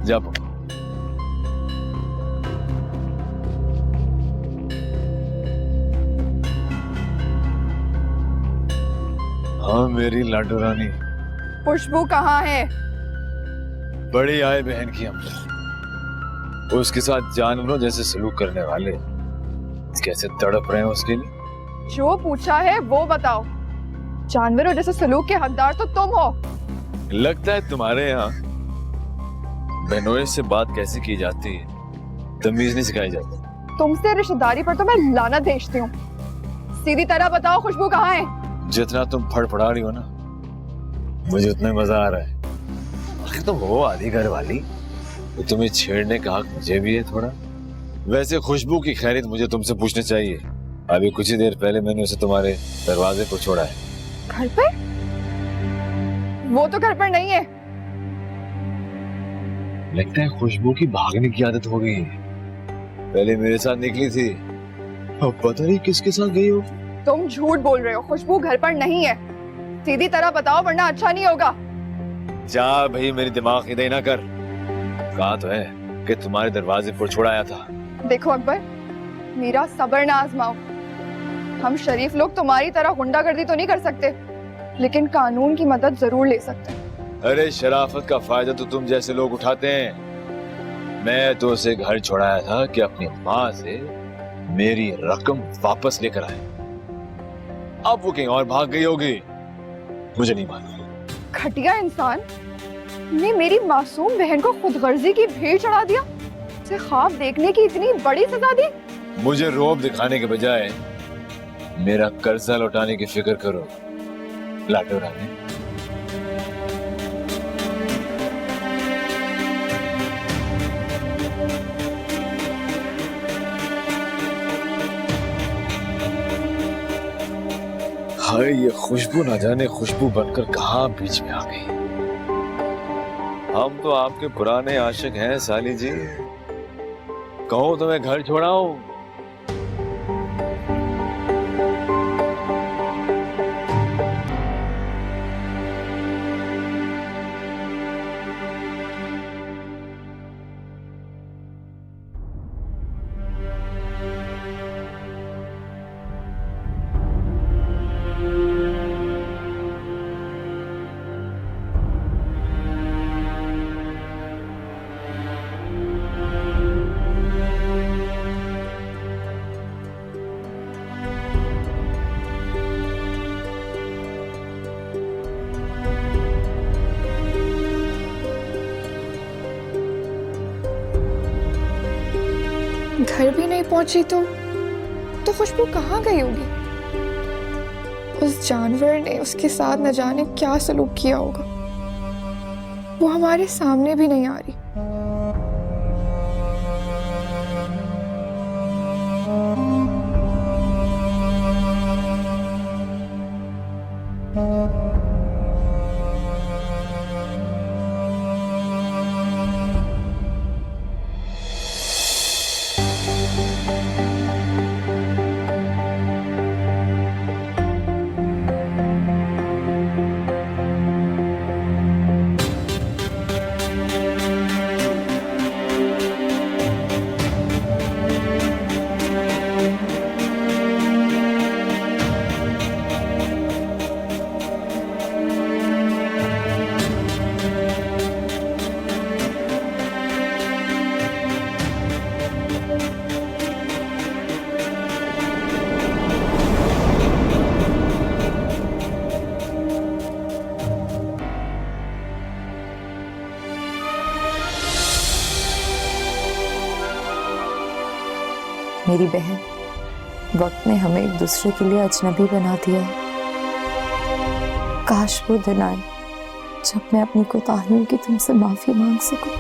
जा पकड़। हाँ मेरी लाडो रानी। खुशबू कहाँ है? बड़ी आए बहन की हमने उसके साथ जानवरों जैसे सलूक करने वाले कैसे तड़प रहे हैं उसके लिए। जो पूछा है वो बताओ। जानवरों जैसे सलूक के हकदार तो तुम हो। लगता है तुम्हारे यहाँ बहनोई से बात कैसे की जाती है तमीज नहीं सिखाई जाती। तुमसे रिश्तेदारी पर तो मैं लानत भेजती हूँ। सीधी तरह बताओ खुशबू कहाँ है? जितना तुम फड़फड़ा रही हो ना मुझे उतना मजा आ रहा है। आखिर तुम हो आधी घर वाली तो तुम्हें छेड़ने का हक मुझे भी है थोड़ा। वैसे खुशबू की खैरियत मुझे तुमसे पूछनी चाहिए। अभी कुछ ही देर पहले मैंने उसे तुम्हारे दरवाजे पर छोड़ा है। घर पे? वो तो घर पर नहीं है। लगता है खुशबू की भागने की आदत हो गई है। पहले मेरे साथ निकली थी अब पता नहीं किसके साथ गई हो। तुम झूठ बोल रहे हो। खुशबू घर पर नहीं है। सीधी तरह बताओ वरना अच्छा नहीं होगा। जा भाई मेरी दिमाग इधर ना कर। कहा तो है कि तुम्हारे दरवाजे पर छुड़ाया था। देखो अकबर, मेरा सब्र ना आजमाओ। हम शरीफ लोग तुम्हारी तरह गुंडागर्दी तो नहीं कर सकते लेकिन कानून की मदद जरूर ले सकते हैं। अरे शराफत का फायदा तो तुम जैसे लोग उठाते हैं। मैं तो उसे घर छोड़ाया था कि अपनी माँ से मेरी रकम वापस लेकर आए। अब वो कहीं और भाग गई होगी मुझे नहीं मालूम। घटिया इंसान ने मेरी मासूम बहन को खुदगर्जी की भेंट चढ़ा दिया। उसे ख्वाब देखने की इतनी बड़ी सजा दी। मुझे रोब दिखाने के बजाय मेरा कर्जा लौटाने की फिक्र करो लाडो रानी। हाय ये खुशबू ना जाने खुशबू बनकर कहाँ बीच में आ गई। हम तो आपके पुराने आशिक हैं साली जी। कहो तो मैं घर छोड़ाऊं। घर भी नहीं पहुंची तो खुशबू कहाँ गई होगी? उस जानवर ने उसके साथ न जाने क्या सलूक किया होगा। वो हमारे सामने भी नहीं आ रही। मेरी बहन, वक्त ने हमें एक दूसरे के लिए अजनबी बना दिया है। काश वो दिन आए जब मैं अपनी कोताहियों की तुमसे माफी मांग सकूं।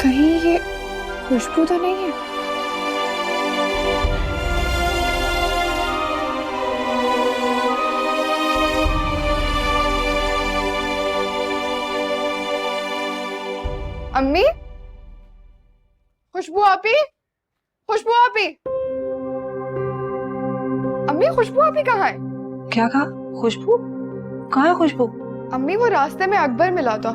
कहीं ये खुशबू तो नहीं है? अम्मी, खुशबू आपी, खुशबू आपी, अम्मी खुशबू आपी कहाँ है? क्या कहा? खुशबू कहाँ है खुशबू? अम्मी वो रास्ते में अकबर मिला था,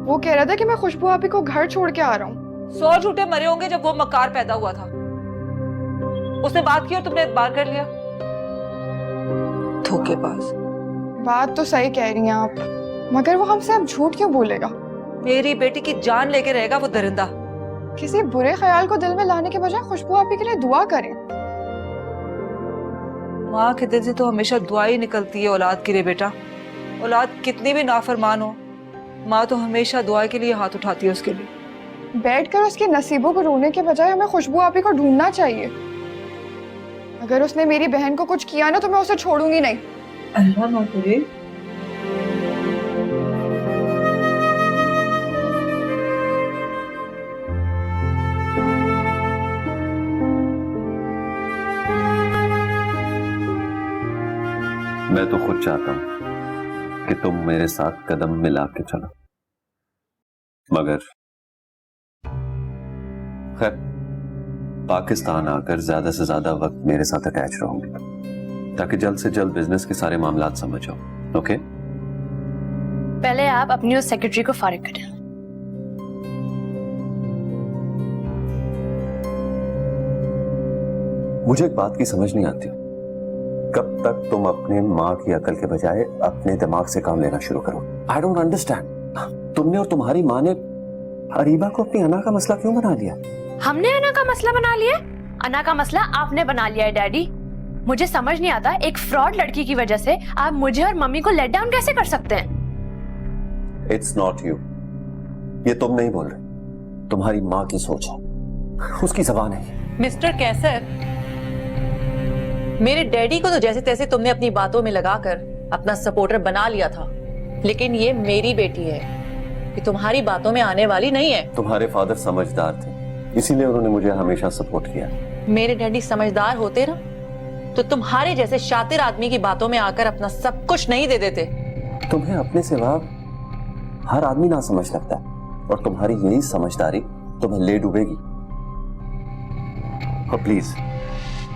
वो कह रहा था कि मैं खुशबू आपी को घर छोड़ के आ रहा हूँ। 100 झूठे मरे होंगे जब वो मकार पैदा हुआ था। उसने बात की और तुमने एतबार कर लिया। धोखेबाज। बात तो सही कह रही हैं आप, मगर वो हमसे अब झूठ क्यों बोलेगा? मेरी बेटी की जान लेके रहेगा वो दरिंदा। किसी बुरे ख्याल को दिल में लाने के बजाय खुशबू आपी के लिए दुआ करें। माँ के दिल से तो हमेशा दुआ ही निकलती है औलाद के लिए बेटा। औलाद कितनी भी नाफरमान हो, माँ तो हमेशा दुआ के लिए हाथ उठाती है उसके लिए। बैठकर उसके नसीबों को रोने के बजाय हमें खुशबू आपी को ढूंढना चाहिए। अगर उसने मेरी बहन को कुछ किया ना तो मैं उसे छोड़ूंगी नहीं। अल्लाह ना करे। मैं तो खुद चाहता हूं कि तुम मेरे साथ कदम मिला के चलो, मगर खैर पाकिस्तान आकर ज्यादा से ज्यादा वक्त मेरे साथ अटैच रहोगे ताकि जल्द से जल्द बिजनेस के सारे मामलात समझ जाओ। ओके? पहले आप अपनी उस सेक्रेटरी को फारिग करें। मुझे एक बात की समझ नहीं आती, कब तक तुम अपने माँ की अकल के बजाय अपने दिमाग से काम लेना शुरू करो? I don't understand. तुमने और तुम्हारी माँ ने अरीबा को अपनी अना का मसला क्यों बना लिया? हमने अना का मसला बना लिया? अना का मसला आपने बना लिया है डैडी। मुझे समझ नहीं आता, एक फ्रॉड लड़की की वजह से आप मुझे और मम्मी को लेट डाउन कैसे कर सकते हैं? इट्स नॉट यू, ये तुम नहीं बोल रहे, तुम्हारी माँ की सोच है, उसकी जबान है। मिस्टर कैसर, मेरे डैडी को तो जैसे तैसे तुमने अपनी बातों में लगाकर अपना सपोर्टर बना लिया था, लेकिन ये मेरी बेटी है, ये तुम्हारी बातों में आने वाली नहीं है। तुम्हारे फादर समझदार थे, इसीलिए उन्होंने मुझे हमेशा सपोर्ट किया। मेरे डैडी समझदार होते ना तो तुम्हारे जैसे शातिर आदमी की बातों में आकर अपना सब कुछ नहीं दे देते। तुम्हें अपने सिवा हर आदमी ना समझ लगता है और तुम्हारी यही समझदारी तुम्हें ले डूबेगी। और प्लीज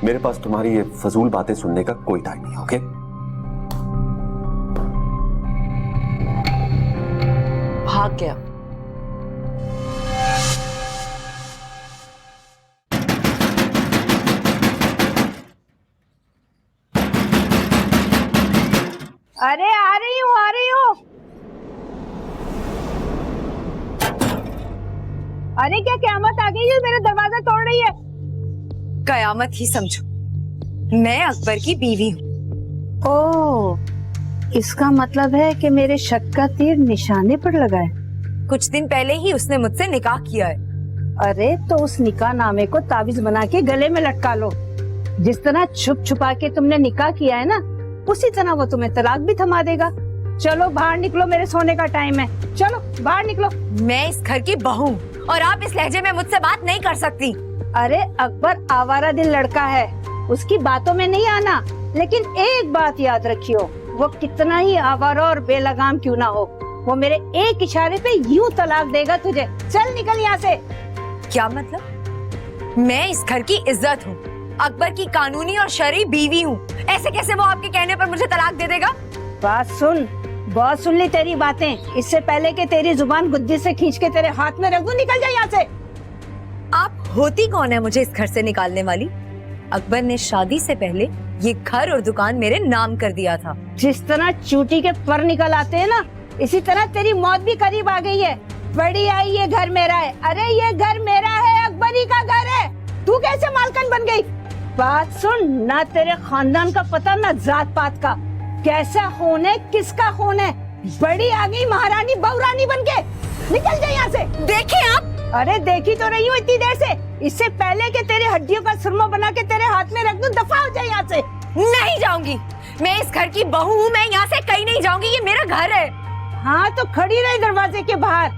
मेरे पास तुम्हारी ये फजूल बातें सुनने का कोई टाइम नहीं। ओके? भाग गया। अरे आ रही हूँ आ रही हूँ। अरे क्या क़यामत आ गई है, मेरा दरवाजा तोड़ रही है। कयामत ही समझो, मैं अकबर की बीवी हूँ। ओह, इसका मतलब है कि मेरे शक का तीर निशाने पर लगा है। कुछ दिन पहले ही उसने मुझसे निकाह किया है। अरे तो उस निकाह नामे को ताबीज बना के गले में लटका लो। जिस तरह छुप छुपा के तुमने निकाह किया है ना, उसी तरह वो तुम्हें तलाक भी थमा देगा। चलो बाहर निकलो, मेरे सोने का टाइम है। चलो बाहर निकलो। मैं इस घर की बहू और आप इस लहजे में मुझसे बात नहीं कर सकती। अरे अकबर आवारा दिल लड़का है, उसकी बातों में नहीं आना। लेकिन एक बात याद रखियो, वो कितना ही आवारा और बेलगाम क्यों ना हो, वो मेरे एक इशारे पे यूं तलाक देगा तुझे। चल निकल यहाँ से। क्या मतलब? मैं इस घर की इज्जत हूँ, अकबर की कानूनी और शरई बीवी हूँ। ऐसे कैसे वो आपके कहने पर मुझे तलाक दे देगा? बात सुन, बहुत सुन ली तेरी बातें। इससे पहले कि तेरी जुबान गुद्दी से खींच के तेरे हाथ में रख दूं, निकल जा यहाँ से। आप होती कौन है मुझे इस घर से निकालने वाली? अकबर ने शादी से पहले ये घर और दुकान मेरे नाम कर दिया था। जिस तरह चूटी के पर निकल आते हैं ना, इसी तरह तेरी मौत भी करीब आ गई है। बड़ी आई, ये घर मेरा है। अरे ये घर मेरा है, अकबरी का घर है। तू कैसे मालकन बन गई? बात सुन, ना तेरे खानदान का पता ना जात पात का, कैसा खून है, किसका खून है। बड़ी आ गई महारानी बहुरानी बन के। निकल जा यहाँ से। देखिए आप। अरे देखी तो रही हूँ इतनी देर से। इससे पहले कि तेरे हड्डियों का सुरमा बना के तेरे हाथ में रख दूं, दफा हो जाए यहाँ से। नहीं जाऊंगी, मैं इस घर की बहू हूँ, मैं यहाँ से कहीं नहीं जाऊंगी, ये मेरा घर है। हाँ तो खड़ी रही दरवाजे के बाहर।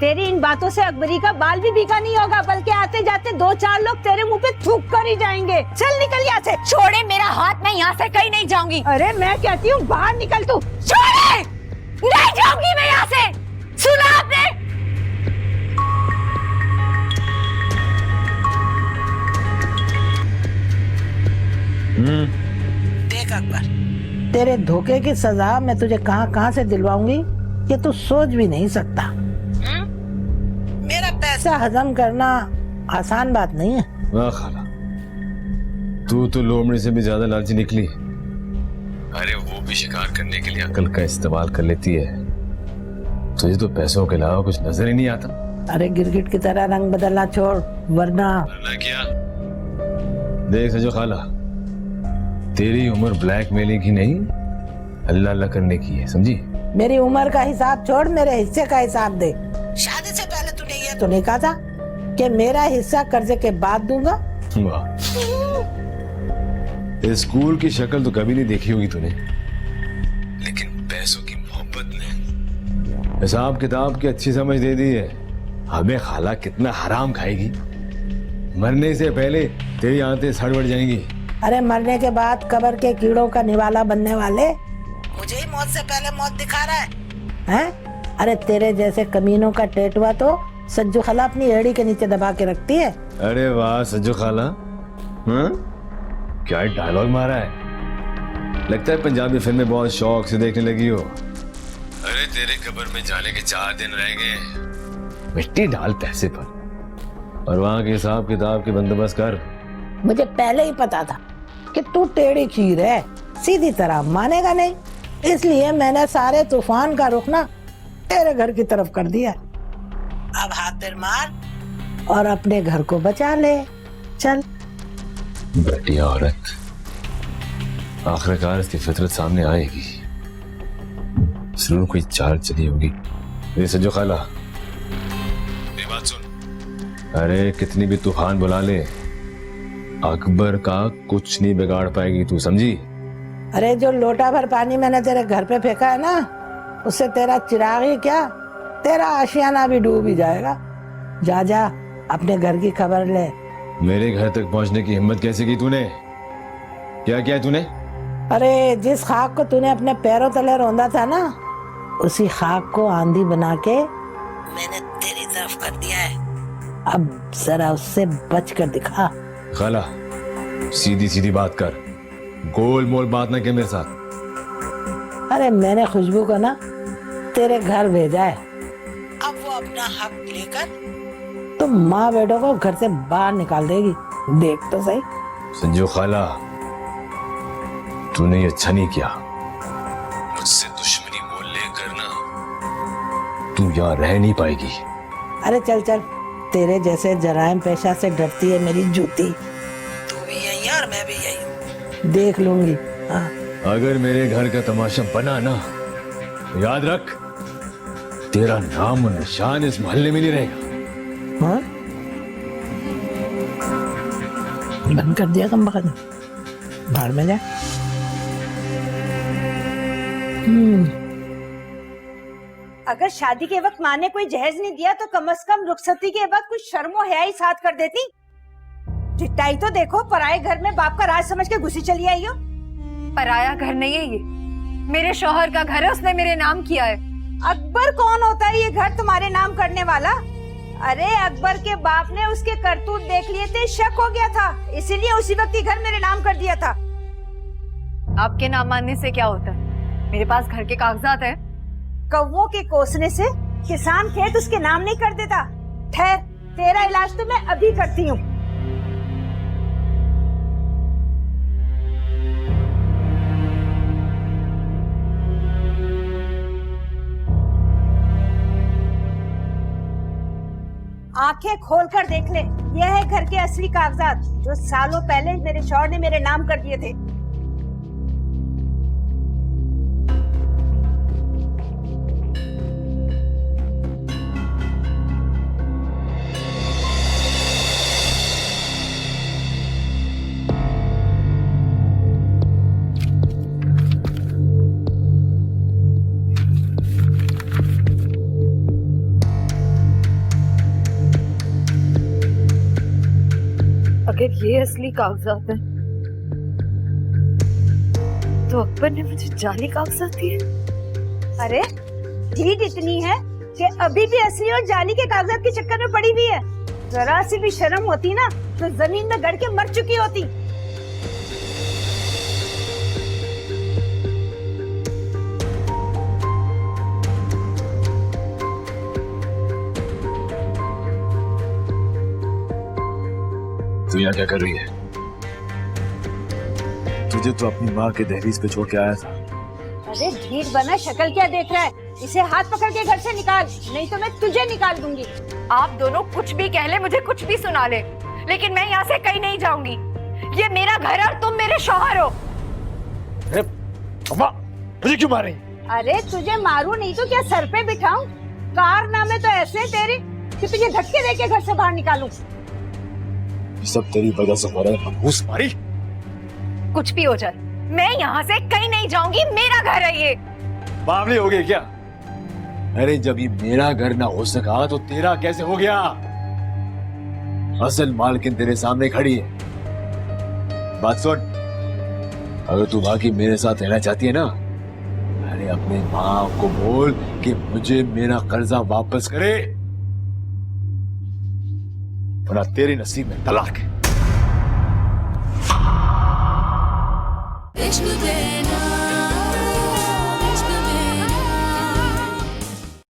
तेरी इन बातों से अकबरी का बाल भी बीका नहीं होगा, बल्कि आते जाते 2-4 लोग तेरे मुंह पे थूक कर ही जाएंगे। चल निकल यहाँ से। छोड़े मेरा हाथ, मैं यहाँ से कहीं नहीं जाऊंगी। अरे मैं कहती हूँ बाहर निकल तू। छोड़े, नहीं जाऊंगी मैं यहाँ से। सुना आपने? देख अकबर, तेरे धोखे की सजा मैं तुझे कहां कहां से दिलवाऊंगी ये तू सोच भी नहीं सकता। मेरा पैसा हजम करना आसान बात नहीं है। वाह खाला, तू तो लोमड़ी से भी ज्यादा लालची निकली। अरे वो भी शिकार करने के लिए अकल का इस्तेमाल कर लेती है, तुझे तो पैसों के अलावा कुछ नजर ही नहीं आता। अरे गिरगिट की तरह रंग बदलना छोड़, वरना क्या देख सजो खाला, तेरी उम्र ब्लैकमेलिंग की नहीं अल्लाह अल्लाह करने की है, समझी? मेरी उम्र का हिसाब छोड़, मेरे हिस्से का हिसाब दे। शादी से पहले तूने ये तो नहीं कहा था कि मेरा हिस्सा कर्जे के बाद दूंगा? वाह, इस स्कूल की शक्ल तो कभी नहीं देखी होगी तूने, लेकिन पैसों की मोहब्बत ने हिसाब किताब की अच्छी समझ दे दी है। हमें खाला कितना हराम खाएगी, मरने से पहले तेरी आंतें सड़ बढ़ जाएंगी। अरे मरने के बाद कब्र के कीड़ों का निवाला बनने वाले मुझे ही मौत से पहले मौत दिखा रहा है? अरे तेरे जैसे कमीनों का टेटवा तो सज्जू खाला अपनी एड़ी के नीचे दबा के रखती है। अरे वाह सज्जू खाला, हाँ? क्या डायलॉग मारा है, लगता है पंजाबी फिल्में बहुत शौक से देखने लगी हो। अरे तेरे कब्र में जाने के 4 दिन रह गए, मिट्टी डाल पैसे पर और वहां के हिसाब किताब के बंदोबस्त कर। मुझे पहले ही पता था कि तू टेढ़ी खीर है, सीधी तरह मानेगा नहीं, इसलिए मैंने सारे तूफान का रुख ना तेरे घर की तरफ कर दिया। अब हाथ पैर मार और अपने घर को बचा ले, चल। घटिया औरत, आखिरकार इसकी फितरत सामने आएगी, जरूर कोई चाल चली होगी। ये सज्जो खाला, मेरी बात सुन। अरे कितनी भी तूफान बुला ले, अकबर का कुछ नहीं बिगाड़ पाएगी तू, समझी? अरे जो लोटा भर पानी मैंने तेरे घर पे फेंका है ना, उससे तेरा चिराग ही क्या, तेरा आशियाना भी डूब ही जाएगा। जा जा अपने घर की खबर ले। मेरे घर तक पहुंचने की हिम्मत कैसे की तूने? क्या किया तूने? अरे जिस खाक को तूने अपने पैरों तले रौंदा था ना, उसी खाक को आंधी बना के मैंने तेरी तरफ कर दिया है। अब जरा उससे बच कर दिखा। खाला सीधी सीधी बात कर, गोल मोल बात ना के मेरे साथ। अरे मैंने खुशबू को ना तेरे घर भेजा है, अब वो अपना हक लेकर तो माँ बेटों को घर से बाहर निकाल देगी, देख तो सही। संजू खाला, तूने ये अच्छा नहीं किया, मुझसे दुश्मनी मोल लेकर ना तू यहाँ रह नहीं पाएगी। अरे चल चल, तेरे जैसे जराइम पेशा से डरती है मेरी जूती। तू भी यही है और मैं भी यही, देख लूंगी। हाँ। अगर मेरे घर का तमाशा बना ना, तो याद रख, तेरा नाम और निशान इस मोहल्ले में नहीं रहेगा। हाँ? बंद कर दिया कम बखत, बाहर में जा। अगर शादी के वक्त माँ ने कोई जहेज नहीं दिया तो कम से कम रुखसती के वक्त कुछ शर्मो हया ही साथ कर देती। चिट्टाई तो देखो, पराये घर में बाप का राज समझ के घुसी चली आई हो। पराया घर नहीं है ये, मेरे शौहर का घर है, उसने मेरे नाम किया है। अकबर कौन होता है ये घर तुम्हारे नाम करने वाला? अरे अकबर के बाप ने उसके करतूत देख लिए थे, शक हो गया था, इसीलिए उसी वक्त ये घर मेरे नाम कर दिया था। आपके नाम मानने से क्या होता है? मेरे पास घर के कागजात हैं। कौवों के कोसने से किसान खेत उसके नाम नहीं कर देता। ठहर, तेरा इलाज तो मैं अभी करती हूँ। आंखें खोलकर देख ले, यह है घर के असली कागजात जो सालों पहले मेरे शौहर ने मेरे नाम कर दिए थे। अगर ये असली कागजात हैं, तो अकबर ने मुझे जाली कागजात दिए। अरे ढीठ इतनी है कि अभी भी असली और जाली के कागजात के चक्कर में पड़ी हुई है। जरा सी भी शर्म होती ना तो जमीन में गड़ के मर चुकी होती। तू यहाँ क्या कर रही है? तुझे तो अपनी माँ के दहलीज पे छोड़ के आया था। अरे ढीठ बना, शक्ल क्या देख रहा है? इसे हाथ पकड़ के घर से निकाल, नहीं तो मैं तुझे निकाल दूंगी। आप दोनों कुछ भी कह ले, मुझे कुछ भी सुना ले, लेकिन मैं यहाँ से कहीं नहीं जाऊंगी। ये मेरा घर है और तुम मेरे शौहर हो। अरे अम्मा, मुझे क्यों मार रही? अरे तुझे मारू नहीं तो क्या सर पे बिठाऊं? कारनामे तो ऐसे हैं तेरे कि तुझे धक्के देके घर से बाहर निकालूं। ये सब तेरी वजह से हो रहा है मनहूस मारी। कुछ भी हो जाए, मैं यहाँ से कहीं नहीं जाऊंगी। मेरा घर है ये। बावली हो गई क्या? अरे जब ये मेरा घर ना हो सका तो तेरा कैसे हो गया? असल मालकिन तेरे सामने खड़ी है। बात सुन, अगर तू बाकी मेरे साथ रहना चाहती है ना, अरे अपने माँ को बोल कि मुझे मेरा कर्जा वापस करे, वरना तेरे नसीब में तलाक है।